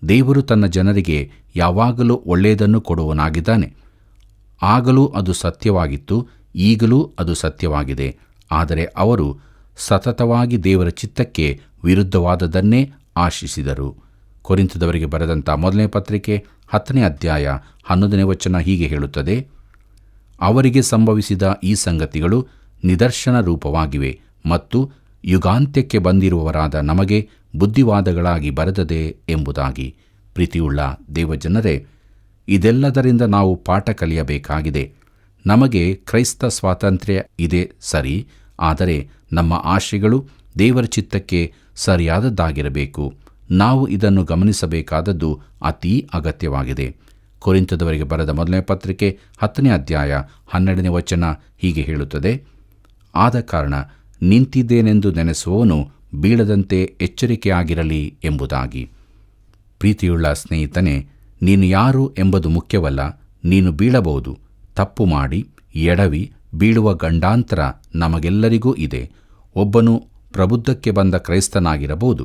ದೇವರು ತನ್ನ ಜನರಿಗೆ ಯಾವಾಗಲೂ ಒಳ್ಳೆಯದನ್ನು ಕೊಡುವನಾಗಿದ್ದಾನೆ. ಆಗಲೂ ಅದು ಸತ್ಯವಾಗಿತ್ತು, ಈಗಲೂ ಅದು ಸತ್ಯವಾಗಿದೆ. ಆದರೆ ಅವರು ಸತತವಾಗಿ ದೇವರ ಚಿತ್ತಕ್ಕೆ ವಿರುದ್ಧವಾದದನ್ನೇ ಆಶಿಸಿದರು. ಕೊರಿಂಥದವರಿಗೆ ಬರೆದಂಥ ಮೊದಲನೇ ಪತ್ರಿಕೆ 10ನೇ ಅಧ್ಯಾಯ 11ನೇ ವಚನ ಹೀಗೆ ಹೇಳುತ್ತದೆ: ಅವರಿಗೆ ಸಂಭವಿಸಿದ ಈ ಸಂಗತಿಗಳು ನಿದರ್ಶನ ರೂಪವಾಗಿವೆ ಮತ್ತು ಯುಗಾಂತ್ಯಕ್ಕೆ ಬಂದಿರುವವರಾದ ನಮಗೆ ಬುದ್ಧಿವಾದಗಳಾಗಿ ಬರೆದದೆ ಎಂಬುದಾಗಿ. ಪ್ರೀತಿಯುಳ್ಳ ದೇವಜನರೇ, ಇದೆಲ್ಲದರಿಂದ ನಾವು ಪಾಠ ಕಲಿಯಬೇಕಾಗಿದೆ. ನಮಗೆ ಕ್ರೈಸ್ತ ಸ್ವಾತಂತ್ರ್ಯ ಇದೆ ಸರಿ, ಆದರೆ ನಮ್ಮ ಆಶೆಗಳು ದೇವರ ಚಿತ್ತಕ್ಕೆ ಸರಿಯಾದದ್ದಾಗಿರಬೇಕು. ನಾವು ಇದನ್ನು ಗಮನಿಸಬೇಕಾದದ್ದು ಅತೀ ಅಗತ್ಯವಾಗಿದೆ. ಕೊರಿಂಥದವರಿಗೆ ಬರೆದ ಮೊದಲನೇ ಪತ್ರಿಕೆ 10ನೇ ಅಧ್ಯಾಯ 12ನೇ ವಚನ ಹೀಗೆ ಹೇಳುತ್ತದೆ, ಆದ ಕಾರಣ ನಿಂತಿದ್ದೇನೆಂದು ನೆನೆಸುವವನು ಬೀಳದಂತೆ ಎಚ್ಚರಿಕೆಯಾಗಿರಲಿ ಎಂಬುದಾಗಿ. ಪ್ರೀತಿಯುಳ್ಳ ಸ್ನೇಹಿತನೇ, ನೀನು ಯಾರು ಎಂಬುದು ಮುಖ್ಯವಲ್ಲ. ನೀನು ಬೀಳಬಹುದು. ತಪ್ಪು ಮಾಡಿ ಎಡವಿ ಬೀಳುವ ಗಂಡಾಂತರ ನಮಗೆಲ್ಲರಿಗೂ ಇದೆ. ಒಬ್ಬನು ಪ್ರಬುದ್ಧಕ್ಕೆ ಬಂದ ಕ್ರೈಸ್ತನಾಗಿರಬಹುದು,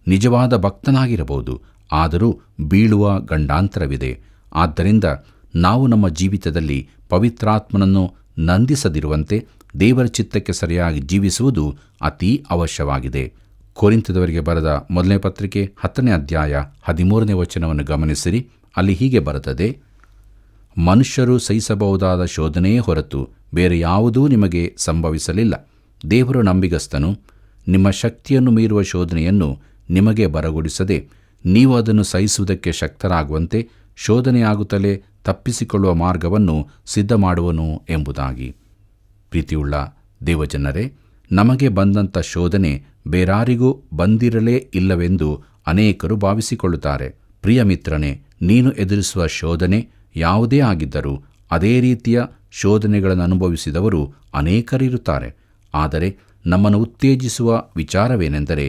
ನಿಜವಾದ ಭಕ್ತನಾಗಿರಬಹುದು, ಆದರೂ ಬೀಳುವ ಗಂಡಾಂತರವಿದೆ. ಆದ್ದರಿಂದ ನಾವು ನಮ್ಮ ಜೀವಿತದಲ್ಲಿ ಪವಿತ್ರಾತ್ಮನನ್ನು ನಂದಿಸದಿರುವಂತೆ ದೇವರ ಚಿತ್ತಕ್ಕೆ ಸರಿಯಾಗಿ ಜೀವಿಸುವುದು ಅತೀ ಅವಶ್ಯವಾಗಿದೆ. ಕೊರಿಂಥದವರಿಗೆ ಬರೆದ ಮೊದಲನೇ ಪತ್ರಿಕೆ 10ನೇ ಅಧ್ಯಾಯ 13ನೇ ವಚನವನ್ನು ಗಮನಿಸಿರಿ. ಅಲ್ಲಿ ಹೀಗೆ ಬರುತ್ತದೆ, ಮನುಷ್ಯರು ಸಹಿಸಬಹುದಾದ ಶೋಧನೆಯೇ ಹೊರತು ಬೇರೆ ಯಾವುದೂ ನಿಮಗೆ ಸಂಭವಿಸಲಿಲ್ಲ. ದೇವರು ನಂಬಿಗಸ್ತನು. ನಿಮ್ಮ ಶಕ್ತಿಯನ್ನು ಮೀರುವ ಶೋಧನೆಯನ್ನು ನಿಮಗೆ ಬರಗೊಡಿಸದೆ ನೀವು ಅದನ್ನು ಸಹಿಸುವುದಕ್ಕೆ ಶಕ್ತರಾಗುವಂತೆ ಶೋಧನೆಯಾಗುತ್ತಲೇ ತಪ್ಪಿಸಿಕೊಳ್ಳುವ ಮಾರ್ಗವನ್ನು ಸಿದ್ಧ ಮಾಡುವನು ಎಂಬುದಾಗಿ. ಪ್ರೀತಿಯುಳ್ಳ ದೇವಜನರೇ, ನಮಗೆ ಬಂದಂಥ ಶೋಧನೆ ಬೇರಾರಿಗೂ ಬಂದಿರಲೇ ಇಲ್ಲವೆಂದು ಅನೇಕರು ಭಾವಿಸಿಕೊಳ್ಳುತ್ತಾರೆ. ಪ್ರಿಯ ಮಿತ್ರನೇ, ನೀನು ಎದುರಿಸುವ ಶೋಧನೆ ಯಾವುದೇ ಆಗಿದ್ದರೂ ಅದೇ ರೀತಿಯ ಶೋಧನೆಗಳನ್ನು ಅನುಭವಿಸಿದವರು ಅನೇಕರಿರುತ್ತಾರೆ. ಆದರೆ ನಮ್ಮನ್ನು ಉತ್ತೇಜಿಸುವ ವಿಚಾರವೇನೆಂದರೆ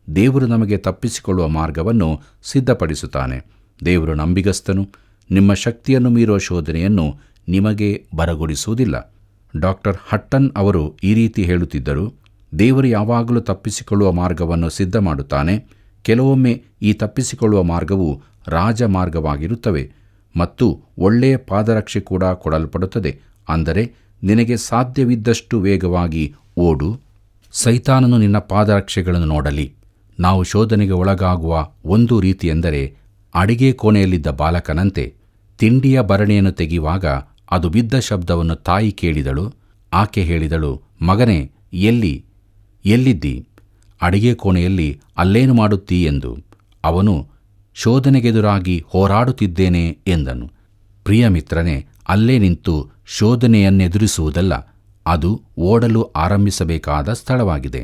ದೇವರು ನಮಗೆ ತಪ್ಪಿಸಿಕೊಳ್ಳುವ ಮಾರ್ಗವನ್ನು ಸಿದ್ಧಪಡಿಸುತ್ತಾನೆ. ದೇವರು ನಂಬಿಗಸ್ತನು. ನಿಮ್ಮ ಶಕ್ತಿಯನ್ನು ಮೀರುವ ಶೋಧನೆಯನ್ನು ನಿಮಗೆ ಬರಗೊಡಿಸುವುದಿಲ್ಲ. ಡಾಕ್ಟರ್ ಹಟ್ಟನ್ ಅವರು ಈ ರೀತಿ ಹೇಳುತ್ತಿದ್ದರು, ದೇವರು ಯಾವಾಗಲೂ ತಪ್ಪಿಸಿಕೊಳ್ಳುವ ಮಾರ್ಗವನ್ನು ಸಿದ್ಧ ಮಾಡುತ್ತಾನೆ. ಕೆಲವೊಮ್ಮೆ ಈ ತಪ್ಪಿಸಿಕೊಳ್ಳುವ ಮಾರ್ಗವು ರಾಜಮಾರ್ಗವಾಗಿರುತ್ತವೆ ಮತ್ತು ಒಳ್ಳೆಯ ಪಾದರಕ್ಷೆ ಕೂಡ ಕೊಡಲ್ಪಡುತ್ತದೆ. ಅಂದರೆ ನಿನಗೆ ಸಾಧ್ಯವಿದ್ದಷ್ಟು ವೇಗವಾಗಿ ಓಡು, ಸೈತಾನನು ನಿನ್ನ ಪಾದರಕ್ಷೆಗಳನ್ನು ನೋಡಲಿ. ನಾವು ಶೋಧನೆಗೆ ಒಳಗಾಗುವ ಒಂದು ರೀತಿಯೆಂದರೆ ಅಡಿಗೆ ಕೋಣೆಯಲ್ಲಿದ್ದ ಬಾಲಕನಂತೆ. ತಿಂಡಿಯ ಭರಣಿಯನ್ನು ತೆಗೆಯುವಾಗ ಅದು ಬಿದ್ದ ಶಬ್ದವನ್ನು ತಾಯಿ ಕೇಳಿದಳು. ಆಕೆ ಹೇಳಿದಳು, ಮಗನೇ, ಎಲ್ಲಿದ್ದಿ? ಅಡಿಗೆ ಕೋಣೆಯಲ್ಲಿ ಅಲ್ಲೇನು ಮಾಡುತ್ತೀ ಎಂದು. ಅವನು ಶೋಧನೆಗೆದುರಾಗಿ ಹೋರಾಡುತ್ತಿದ್ದೇನೆ ಎಂದನು. ಪ್ರಿಯ ಮಿತ್ರನೇ, ಅಲ್ಲೇ ನಿಂತು ಶೋಧನೆಯನ್ನೆದುರಿಸುವುದಲ್ಲ, ಅದು ಓಡಲು ಆರಂಭಿಸಬೇಕಾದ ಸ್ಥಳವಾಗಿದೆ.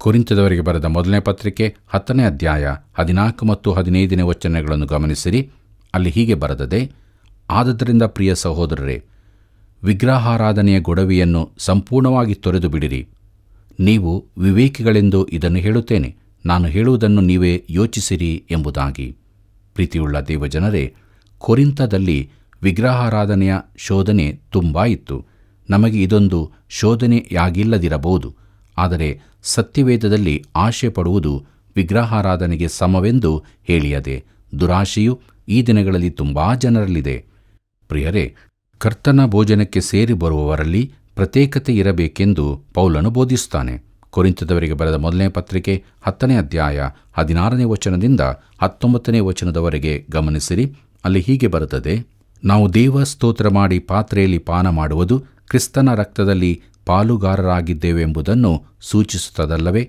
ಕೊರಿಂಥದವರಿಗೆ ಬರೆದ ಮೊದಲನೇ ಪತ್ರಿಕೆ 10ನೇ ಅಧ್ಯಾಯ 14 ಮತ್ತು 15ನೇ ವಚನಗಳನ್ನು ಗಮನಿಸಿರಿ. ಅಲ್ಲಿ ಹೀಗೆ ಬರೆದದೆ, ಆದದರಿಂದ ಪ್ರಿಯ ಸಹೋದರರೇ, ವಿಗ್ರಹಾರಾಧನೆಯ ಗೊಡವೆಯನ್ನು ಸಂಪೂರ್ಣವಾಗಿ ತೊರೆದು ಬಿಡಿರಿ. ನೀವು ವಿವೇಕಿಗಳೆಂದು ಇದನ್ನು ಹೇಳುತ್ತೇನೆ. ನಾನು ಹೇಳುವುದನ್ನು ನೀವೇ ಯೋಚಿಸಿರಿ ಎಂಬುದಾಗಿ. ಪ್ರೀತಿಯುಳ್ಳ ದೇವಜನರೇ, ಕೊರಿಂಥದಲ್ಲಿ ವಿಗ್ರಹಾರಾಧನೆಯ ಶೋಧನೆ ತುಂಬಾ ಇತ್ತು. ನಮಗೆ ಇದೊಂದು ಶೋಧನೆಯಾಗಿಲ್ಲದಿರಬಹುದು, ಆದರೆ ಸತ್ಯವೇದದಲ್ಲಿ ಆಶೆ ಪಡುವುದು ವಿಗ್ರಹಾರಾಧನೆಗೆ ಸಮವೆಂದು ಹೇಳಿಯದೆ. ದುರಾಶೆಯು ಈ ದಿನಗಳಲ್ಲಿ ತುಂಬಾ ಜನರಲ್ಲಿದೆ. ಪ್ರಿಯರೇ, ಕರ್ತನ ಭೋಜನಕ್ಕೆ ಸೇರಿ ಬರುವವರಲ್ಲಿ ಪ್ರತ್ಯೇಕತೆ ಇರಬೇಕೆಂದು ಪೌಲನು ಬೋಧಿಸುತ್ತಾನೆ. ಕೊರಿಂಥದವರಿಗೆ ಬರೆದ ಮೊದಲನೇ ಪತ್ರಿಕೆ 10ನೇ ಅಧ್ಯಾಯ 16ನೇ ವಚನದಿಂದ 19ನೇ ವಚನದವರೆಗೆ ಗಮನಿಸಿರಿ. ಅಲ್ಲಿ ಹೀಗೆ ಬರುತ್ತದೆ, ನಾವು ದೇವ ಸ್ತೋತ್ರ ಮಾಡಿ ಪಾತ್ರೆಯಲ್ಲಿ ಪಾನ ಮಾಡುವುದು ಕ್ರಿಸ್ತನ ರಕ್ತದಲ್ಲಿ ಪಾಲುಗಾರರಾಗಿದ್ದೇವೆಂಬುದನ್ನು ಸೂಚಿಸುತ್ತದಲ್ಲವೇ?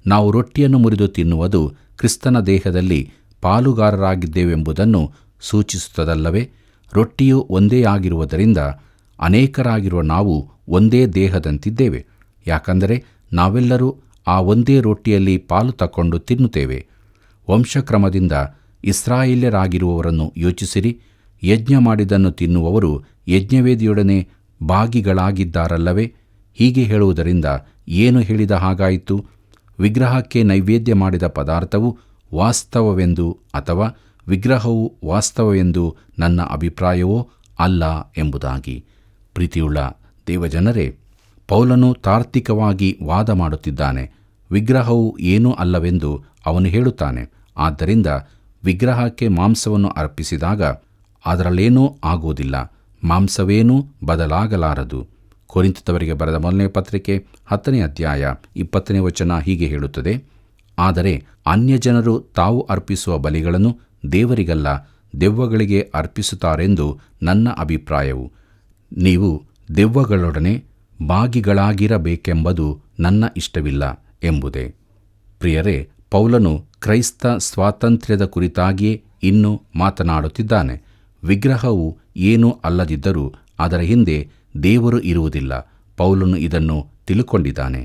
ನಾವು ರೊಟ್ಟಿಯನ್ನು ಮುರಿದು ತಿನ್ನುವುದು ಕ್ರಿಸ್ತನ ದೇಹದಲ್ಲಿ ಪಾಲುಗಾರರಾಗಿದ್ದೇವೆಂಬುದನ್ನು ಸೂಚಿಸುತ್ತದಲ್ಲವೇ? ರೊಟ್ಟಿಯು ಒಂದೇ ಆಗಿರುವುದರಿಂದ ಅನೇಕರಾಗಿರುವ ನಾವು ಒಂದೇ ದೇಹದಂತಿದ್ದೇವೆ. ಯಾಕಂದರೆ ನಾವೆಲ್ಲರೂ ಆ ಒಂದೇ ರೊಟ್ಟಿಯಲ್ಲಿ ಪಾಲು ತಕ್ಕೊಂಡು ತಿನ್ನುತ್ತೇವೆ. ವಂಶಕ್ರಮದಿಂದ ಇಸ್ರಾಯೇಲ್ಯರಾಗಿರುವವರನ್ನು ಯೋಚಿಸಿರಿ. ಯಜ್ಞ ಮಾಡಿದ್ದನ್ನು ತಿನ್ನುವವರು ಯಜ್ಞವೇದಿಯೊಡನೆ ಭಾಗಿಗಳಾಗಿದ್ದಾರಲ್ಲವೇ? ಹೀಗೆ ಹೇಳುವುದರಿಂದ ಏನು ಹೇಳಿದ ಹಾಗಾಯಿತು? ವಿಗ್ರಹಕ್ಕೆ ನೈವೇದ್ಯ ಮಾಡಿದ ಪದಾರ್ಥವು ವಾಸ್ತವವೆಂದು ಅಥವಾ ವಿಗ್ರಹವು ವಾಸ್ತವವೆಂದು ನನ್ನ ಅಭಿಪ್ರಾಯವೋ ಅಲ್ಲ ಎಂಬುದಾಗಿ. ಪ್ರೀತಿಯುಳ್ಳ ದೇವಜನರೇ, ಪೌಲನು ತಾರ್ಕಿಕವಾಗಿ ವಾದ ಮಾಡುತ್ತಿದ್ದಾನೆ. ವಿಗ್ರಹವು ಏನೂ ಅಲ್ಲವೆಂದು ಅವನು ಹೇಳುತ್ತಾನೆ. ಆದ್ದರಿಂದ ವಿಗ್ರಹಕ್ಕೆ ಮಾಂಸವನ್ನು ಅರ್ಪಿಸಿದಾಗ ಅದರಲ್ಲೇನೂ ಆಗುವುದಿಲ್ಲ. ಮಾಂಸವೇನೂ ಬದಲಾಗಲಾರದು. ಕೊರಿಂಥದವರಿಗೆ ಬರೆದ ಮೊದಲನೇ ಪತ್ರಿಕೆ 10ನೇ ಅಧ್ಯಾಯ 20ನೇ ವಚನ ಹೀಗೆ ಹೇಳುತ್ತದೆ, ಆದರೆ ಅನ್ಯಜನರು ತಾವು ಅರ್ಪಿಸುವ ಬಲಿಗಳನ್ನು ದೇವರಿಗಲ್ಲ ದೆವ್ವಗಳಿಗೆ ಅರ್ಪಿಸುತ್ತಾರೆಂದು ನನ್ನ ಅಭಿಪ್ರಾಯವು. ನೀವು ದೆವ್ವಗಳೊಡನೆ ಭಾಗಿಗಳಾಗಿರಬೇಕೆಂಬುದು ನನ್ನ ಇಷ್ಟವಿಲ್ಲ ಎಂಬುದೇ. ಪ್ರಿಯರೇ, ಪೌಲನು ಕ್ರೈಸ್ತ ಸ್ವಾತಂತ್ರ್ಯದ ಕುರಿತಾಗಿಯೇ ಇನ್ನೂ ಮಾತನಾಡುತ್ತಿದ್ದಾನೆ. ವಿಗ್ರಹವು ಏನೂ ಅಲ್ಲದಿದ್ದರೂ ಅದರ ಹಿಂದೆ ದೇವರು ಇರುವುದಿಲ್ಲ. ಪೌಲನು ಇದನ್ನು ತಿಳುಕೊಂಡಿದ್ದಾನೆ.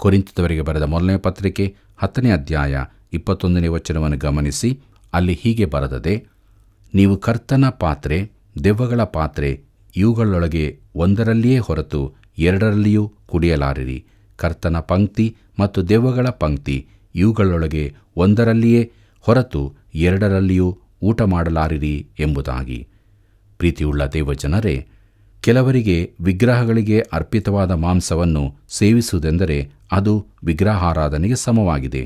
ಕೊರಿಂಥದವರಿಗೆ ಬರೆದ ಮೊದಲನೇ ಪತ್ರಿಕೆ 10ನೇ ಅಧ್ಯಾಯ 21ನೇ ವಚನವನ್ನು ಗಮನಿಸಿ. ಅಲ್ಲಿ ಹೀಗೆ ಬರೆದದೆ, ನೀವು ಕರ್ತನ ಪಾತ್ರೆ, ದೆವ್ವಗಳ ಪಾತ್ರೆ, ಇವುಗಳೊಳಗೆ ಒಂದರಲ್ಲಿಯೇ ಹೊರತು ಎರಡರಲ್ಲಿಯೂ ಕುಡಿಯಲಾರಿರಿ. ಕರ್ತನ ಪಂಕ್ತಿ ಮತ್ತು ದೆವ್ವಗಳ ಪಂಕ್ತಿ ಇವುಗಳೊಳಗೆ ಒಂದರಲ್ಲಿಯೇ ಹೊರತು ಎರಡರಲ್ಲಿಯೂ ಊಟ ಮಾಡಲಾರಿರಿ ಎಂಬುದಾಗಿ. ಪ್ರೀತಿಯುಳ್ಳ ದೇವಜನರೇ, ಕೆಲವರಿಗೆ ವಿಗ್ರಹಗಳಿಗೆ ಅರ್ಪಿತವಾದ ಮಾಂಸವನ್ನು ಸೇವಿಸುವುದೆಂದರೆ ಅದು ವಿಗ್ರಹಾರಾಧನೆಗೆ ಸಮವಾಗಿದೆ.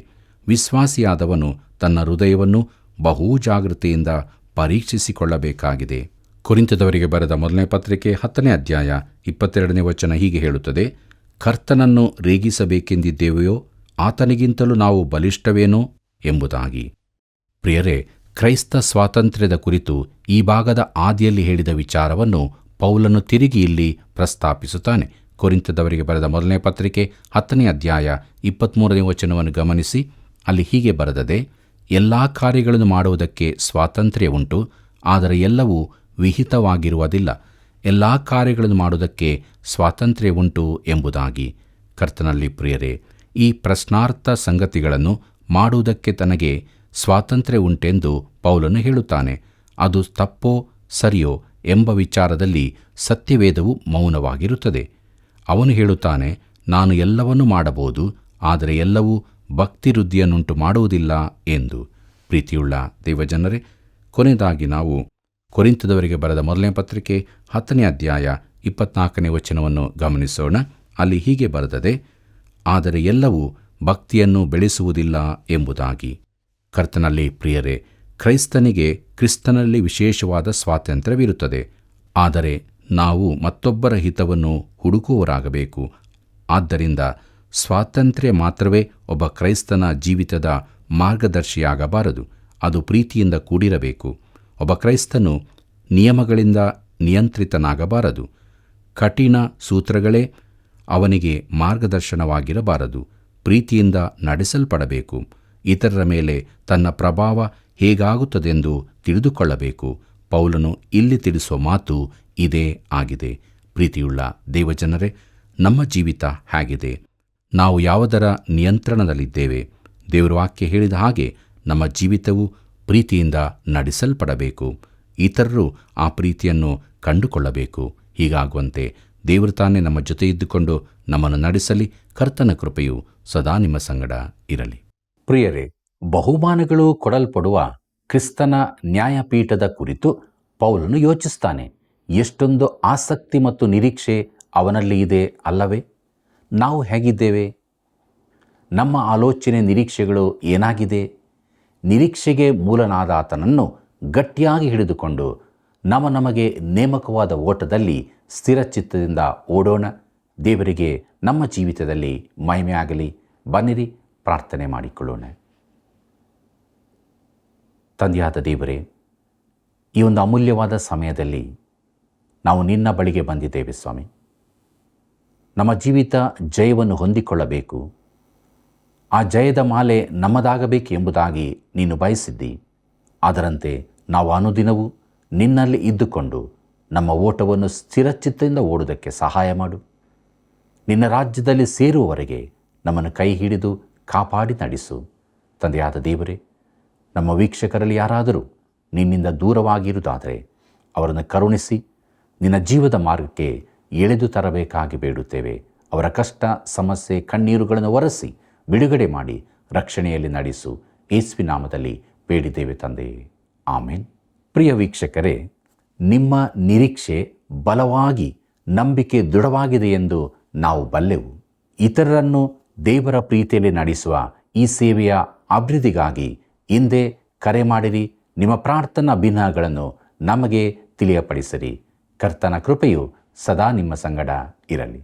ವಿಶ್ವಾಸಿಯಾದವನು ತನ್ನ ಹೃದಯವನ್ನು ಬಹು ಜಾಗೃತಿಯಿಂದ ಪರೀಕ್ಷಿಸಿಕೊಳ್ಳಬೇಕಾಗಿದೆ. ಕೊರಿಂಥದವರಿಗೆ ಬರೆದ ಮೊದಲನೇ ಪತ್ರಿಕೆ 10ನೇ ಅಧ್ಯಾಯ 22ನೇ ವಚನ ಹೀಗೆ ಹೇಳುತ್ತದೆ, ಕರ್ತನನ್ನು ರೇಗಿಸಬೇಕೆಂದಿದ್ದೇವೆಯೋ ಆತನಿಗಿಂತಲೂ ನಾವು ಬಲಿಷ್ಠವೇನೋ ಎಂಬುದಾಗಿ. ಪ್ರಿಯರೇ, ಕ್ರೈಸ್ತ ಸ್ವಾತಂತ್ರ್ಯದ ಕುರಿತು ಈ ಭಾಗದ ಆದಿಯಲ್ಲಿ ಹೇಳಿದ ವಿಚಾರವನ್ನು ಪೌಲನು ತಿರುಗಿ ಇಲ್ಲಿ ಪ್ರಸ್ತಾಪಿಸುತ್ತಾನೆ. ಕೊರಿಂಥದವರಿಗೆ ಬರೆದ ಮೊದಲನೇ ಪತ್ರಿಕೆ 10ನೇ ಅಧ್ಯಾಯ 23ನೇ ವಚನವನ್ನು ಗಮನಿಸಿ. ಅಲ್ಲಿ ಹೀಗೆ ಬರೆದದೆ, ಎಲ್ಲ ಕಾರ್ಯಗಳನ್ನು ಮಾಡುವುದಕ್ಕೆ ಸ್ವಾತಂತ್ರ್ಯ ಉಂಟು, ಆದರೆ ಎಲ್ಲವೂ ವಿಹಿತವಾಗಿರುವುದಿಲ್ಲ. ಎಲ್ಲ ಕಾರ್ಯಗಳನ್ನು ಮಾಡುವುದಕ್ಕೆ ಸ್ವಾತಂತ್ರ್ಯ ಉಂಟು ಎಂಬುದಾಗಿ. ಕರ್ತನಲ್ಲಿ ಪ್ರಿಯರೇ, ಈ ಪ್ರಶ್ನಾರ್ಥ ಸಂಗತಿಗಳನ್ನು ಮಾಡುವುದಕ್ಕೆ ತನಗೆ ಸ್ವಾತಂತ್ರ್ಯ ಉಂಟೆಂದು ಪೌಲನು ಹೇಳುತ್ತಾನೆ. ಅದು ತಪ್ಪೋ ಸರಿಯೋ ಎಂಬ ವಿಚಾರದಲ್ಲಿ ಸತ್ಯವೇದವು ಮೌನವಾಗಿರುತ್ತದೆ. ಅವನು ಹೇಳುತ್ತಾನೆ, ನಾನು ಎಲ್ಲವನ್ನೂ ಮಾಡಬಹುದು, ಆದರೆ ಎಲ್ಲವೂ ಭಕ್ತಿವೃದ್ಧಿಯನ್ನುಂಟು ಮಾಡುವುದಿಲ್ಲ ಎಂದು. ಪ್ರೀತಿಯುಳ್ಳ ದೇವಜನರೇ, ಕೊನೆಯದಾಗಿ ನಾವು ಕೊರಿಂಥದವರಿಗೆ ಬರೆದ ಮೊದಲನೇ ಪತ್ರಿಕೆ 10ನೇ ಅಧ್ಯಾಯ 24ನೇ ವಚನವನ್ನು ಗಮನಿಸೋಣ. ಅಲ್ಲಿ ಹೀಗೆ ಬರೆದದೆ, ಆದರೆ ಎಲ್ಲವೂ ಭಕ್ತಿಯನ್ನು ಬೆಳೆಸುವುದಿಲ್ಲ ಎಂಬುದಾಗಿ. ಕರ್ತನಲ್ಲಿ ಪ್ರಿಯರೇ, ಕ್ರೈಸ್ತನಿಗೆ ಕ್ರಿಸ್ತನಲ್ಲಿ ವಿಶೇಷವಾದ ಸ್ವಾತಂತ್ರ್ಯವಿರುತ್ತದೆ. ಆದರೆ ನಾವು ಮತ್ತೊಬ್ಬರ ಹಿತವನ್ನು ಹುಡುಕುವವರಾಗಬೇಕು. ಆದ್ದರಿಂದ ಸ್ವಾತಂತ್ರ್ಯ ಮಾತ್ರವೇ ಒಬ್ಬ ಕ್ರೈಸ್ತನ ಜೀವಿತದ ಮಾರ್ಗದರ್ಶಿಯಾಗಬಾರದು. ಅದು ಪ್ರೀತಿಯಿಂದ ಕೂಡಿರಬೇಕು. ಒಬ್ಬ ಕ್ರೈಸ್ತನು ನಿಯಮಗಳಿಂದ ನಿಯಂತ್ರಿತನಾಗಬಾರದು. ಕಠಿಣ ಸೂತ್ರಗಳೇ ಅವನಿಗೆ ಮಾರ್ಗದರ್ಶನವಾಗಿರಬಾರದು. ಪ್ರೀತಿಯಿಂದ ನಡೆಸಲ್ಪಡಬೇಕು. ಇತರರ ಮೇಲೆ ತನ್ನ ಪ್ರಭಾವ ಹೇಗಾಗುತ್ತದೆಂದು ತಿಳಿದುಕೊಳ್ಳಬೇಕು. ಪೌಲನು ಇಲ್ಲಿ ತಿಳಿಸುವ ಮಾತು ಇದೇ ಆಗಿದೆ. ಪ್ರೀತಿಯುಳ್ಳ ದೇವಜನರೇ, ನಮ್ಮ ಜೀವಿತ ಹೇಗಿದೆ? ನಾವು ಯಾವುದರ ನಿಯಂತ್ರಣದಲ್ಲಿದ್ದೇವೆ? ದೇವರ ವಾಕ್ಯ ಹೇಳಿದ ಹಾಗೆ ನಮ್ಮ ಜೀವಿತವು ಪ್ರೀತಿಯಿಂದ ನಡೆಸಲ್ಪಡಬೇಕು. ಇತರರು ಆ ಪ್ರೀತಿಯನ್ನು ಕಂಡುಕೊಳ್ಳಬೇಕು. ಹೀಗಾಗುವಂತೆ ದೇವರು ತಾನೇ ನಮ್ಮ ಜೊತೆ ಇದ್ದುಕೊಂಡು ನಮ್ಮನ್ನು ನಡೆಸಲಿ. ಕರ್ತನ ಕೃಪೆಯು ಸದಾ ನಿಮ್ಮ ಸಂಗಡ ಇರಲಿ. ಪ್ರಿಯರೇ, ಬಹುಮಾನಗಳು ಕೊಡಲ್ಪಡುವ ಕ್ರಿಸ್ತನ ನ್ಯಾಯಪೀಠದ ಕುರಿತು ಪೌಲನು ಯೋಚಿಸ್ತಾನೆ. ಎಷ್ಟೊಂದು ಆಸಕ್ತಿ ಮತ್ತು ನಿರೀಕ್ಷೆ ಅವನಲ್ಲಿ ಇದೆ ಅಲ್ಲವೇ? ನಾವು ಹೇಗಿದ್ದೇವೆ? ನಮ್ಮ ಆಲೋಚನೆ ನಿರೀಕ್ಷೆಗಳು ಏನಾಗಿದೆ? ನಿರೀಕ್ಷೆಗೆ ಮೂಲನಾದ ಆತನನ್ನು ಗಟ್ಟಿಯಾಗಿ ಹಿಡಿದುಕೊಂಡು ನಮಗೆ ನೇಮಕವಾದ ಓಟದಲ್ಲಿ ಸ್ಥಿರಚಿತ್ತದಿಂದ ಓಡೋಣ. ದೇವರಿಗೆ ನಮ್ಮ ಜೀವಿತದಲ್ಲಿ ಮಹಿಮೆ ಆಗಲಿ. ಬನ್ನಿರಿ, ಪ್ರಾರ್ಥನೆ ಮಾಡಿಕೊಳ್ಳೋಣ. ತಂದೆಯಾದ ದೇವರೇ, ಈ ಒಂದು ಅಮೂಲ್ಯವಾದ ಸಮಯದಲ್ಲಿ ನಾವು ನಿನ್ನ ಬಳಿಗೆ ಬಂದಿದ್ದೇವೆ ಸ್ವಾಮಿ. ನಮ್ಮ ಜೀವಿತ ಜಯವನ್ನು ಹೊಂದಿಕೊಳ್ಳಬೇಕು. ಆ ಜಯದ ಮಾಲೆ ನಮ್ಮದಾಗಬೇಕು ಎಂಬುದಾಗಿ ನೀನು ಬಯಸಿದ್ದಿ. ಅದರಂತೆ ನಾವು ಅನುದಿನವೂ ನಿನ್ನಲ್ಲಿ ಇದ್ದುಕೊಂಡು ನಮ್ಮ ಓಟವನ್ನು ಸ್ಥಿರಚಿತ್ತದಿಂದ ಓಡುವುದಕ್ಕೆ ಸಹಾಯ ಮಾಡು. ನಿನ್ನ ರಾಜ್ಯದಲ್ಲಿ ಸೇರುವವರೆಗೆ ನಮ್ಮನ್ನು ಕೈ ಹಿಡಿದು ಕಾಪಾಡಿ ನಡೆಸು. ತಂದೆಯಾದ ದೇವರೇ, ನಮ್ಮ ವೀಕ್ಷಕರಲ್ಲಿ ಯಾರಾದರೂ ನಿನ್ನಿಂದ ದೂರವಾಗಿರುವುದಾದರೆ ಅವರನ್ನು ಕರುಣಿಸಿ ನಿನ್ನ ಜೀವದ ಮಾರ್ಗಕ್ಕೆ ಎಳೆದು ತರಬೇಕಾಗಿ ಬೇಡುತ್ತೇವೆ. ಅವರ ಕಷ್ಟ, ಸಮಸ್ಯೆ, ಕಣ್ಣೀರುಗಳನ್ನು ಒರೆಸಿ ಬಿಡುಗಡೆ ಮಾಡಿ ರಕ್ಷಣೆಯಲ್ಲಿ ನಡೆಸು. ಯೇಸುವಿನ ನಾಮದಲ್ಲಿ ಬೇಡಿದ್ದೇವೆ ತಂದೆಯೇ, ಆಮೇನ್. ಪ್ರಿಯ ವೀಕ್ಷಕರೇ, ನಿಮ್ಮ ನಿರೀಕ್ಷೆ ಬಲವಾಗಿ, ನಂಬಿಕೆ ದೃಢವಾಗಿದೆ ಎಂದು ನಾವು ಬಲ್ಲೆವು. ಇತರರನ್ನು ದೇವರ ಪ್ರೀತಿಯಲ್ಲಿ ನಡೆಸುವ ಈ ಸೇವೆಯ ಅಭಿವೃದ್ಧಿಗಾಗಿ ಹಿಂದೆ ಕರೆ ಮಾಡಿರಿ. ನಿಮ್ಮ ಪ್ರಾರ್ಥನಾ ಭಿನ್ನಗಳನ್ನು ನಮಗೆ ತಿಳಿಯಪಡಿಸಿರಿ. ಕರ್ತನ ಕೃಪೆಯು ಸದಾ ನಿಮ್ಮ ಸಂಗಡ ಇರಲಿ.